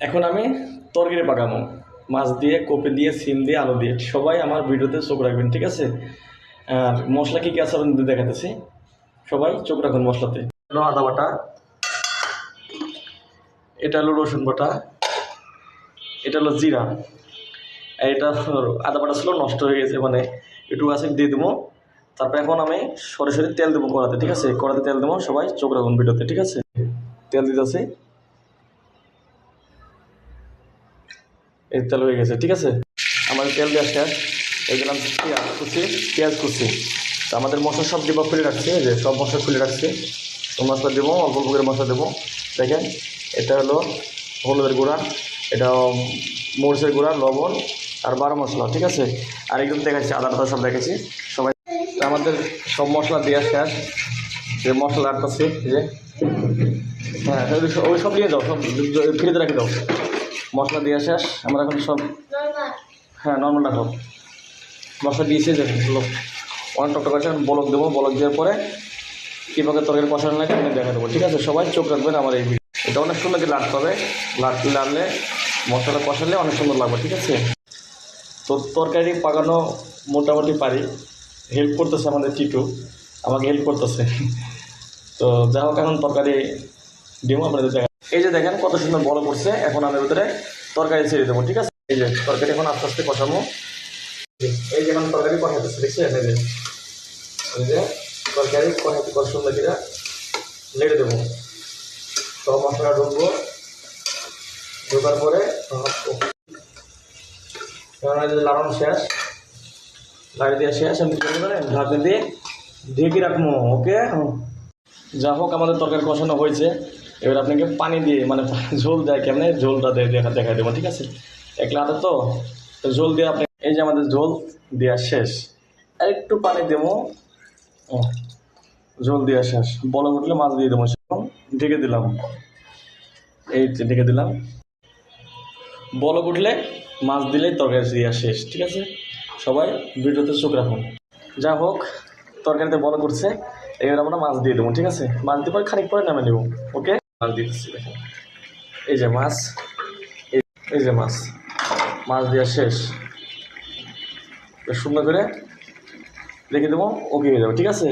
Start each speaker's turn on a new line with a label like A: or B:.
A: এখন আমি তরকারি পাকাবো, মাছ দিয়ে, কপি দিয়ে, সিম দিয়ে, আলু দিয়ে। সবাই আমার ভিডিওতে চোখ রাখবেন, ঠিক আছে? আর মশলা কী কী আছে আমি দেখাতেছি, সবাই চোখ রাখুন মশলাতে। হলো আদা বাটা, এটা হলো রসুন বাটা, এটা হলো জিরা, আর এটা আদা বাটা ছিল নষ্ট হয়ে গেছে, মানে একটু আছে দিয়ে দেবো। তারপর এখন আমি সরাসরি তেল দেবো কড়াতে, ঠিক আছে? কড়াতে তেল দেবো, সবাই চোখ রাখুন ভিডিওতে, ঠিক আছে? তেল দিতেছি, এই তেল হয়ে গেছে, ঠিক আছে? আমাদের তেল দেওয়া শেষ। এই দিলাম পেঁয়াজ কুচি। তো আমাদের মশলা সব ডিব্বা খুলে রাখছে, এই যে সব মশলা খুলে রাখছে। তো মশলা দেবো, অল্প অল্প করে মশলা দেবো। দেখেন, এটা হলো হলুদের গুঁড়া, এটা মরিচের গুঁড়া, লবণ আর 12 মশলা, ঠিক আছে? আর একদম দেখাচ্ছি, আদা টাদা সব দেখেছি সবাই। তো আমাদের সব মশলা দেওয়া শেষ, যে মশলা আটকাচ্ছে, যে হ্যাঁ ওই সব নিয়ে যাও, সব ফ্রিজে রেখে দাও। মশলা দেওয়া শেষ, আমরা এখন সব, হ্যাঁ নর্মাল রাখো। মশলা দিয়েছে যে অনেক টকটক আছে, বলক দেবো, বলক দেওয়ার পরে কীভাবে তরকারি কষানো লাগে আমি দেখা দেবো, ঠিক আছে? সবাই চোখ রাখবেন আমার এই ভিডিও। এটা অনেক সুন্দর করে লাড়তে হবে, লাড়লে মশলা কষালে অনেক সুন্দর লাগবে, ঠিক আছে? তো তরকারি পাকানো মোটামুটি পারি, হেল্প করতেছে আমাদের টিটু, আমাকে হেল্প করতেছে। তো যাই হোক, এখন তরকারি ডিমো আপনাদের দেখা। এই যে দেখেন কত সুন্দর বড় করছে, এখন আমি ভিতরে তরকারি ছেড়ে দেবো, ঠিক আছে? এই যে তরকারি এখন আস্তে আস্তে কষাবো। এই যে এখন তরকারি কষাতেছে, দেখছেন? এই যে তরকারি কষাতে কত সুন্দর করে লেড়ে দেবো, সব মশলা ঢুকবো, ঢোকার পরে লাড়ানো শেষ, লাড়ি দেওয়া শেষ, আমি ঢাকনা দিয়ে ঢেকে রাখবো, ওকে? যা হোক, আমাদের তরকারি কষানো হয়েছে। এবার আপনাকে পানি দিয়ে, মানে ঝোল দেয় কেমনে, ঝোলটা দিয়ে দেখাই দেবো, ঠিক আছে? একলা আটা তো, ঝোল দিয়ে আপনি, এই যে আমাদের ঝোল দেওয়া শেষ, আর একটু পানি দেবো। ঝোল দেওয়া শেষ, বলক উঠলে মাছ দিয়ে দেবো, সেরকম ঢেকে দিলাম। এই ঢেকে দিলাম, বলক উঠলে মাছ দিলেই তরকারি দেওয়া শেষ, ঠিক আছে? সবাই ভিডিওতে চোখ রাখুন। যা হোক, তরকারিতে বলক উঠছে, এবার আমরা মাছ দিয়ে দেবো, ঠিক আছে? মাছ দিয়ে পরে খানিক পরে নামে দেবো, ওকে? মাছ দিতেছি, দেখেন এই যে মাছ, এই যে মাছ, মাছ দেওয়া শেষ, সুন্দর করে রেখে দেবো, ওকে হয়ে যাবে, ঠিক আছে?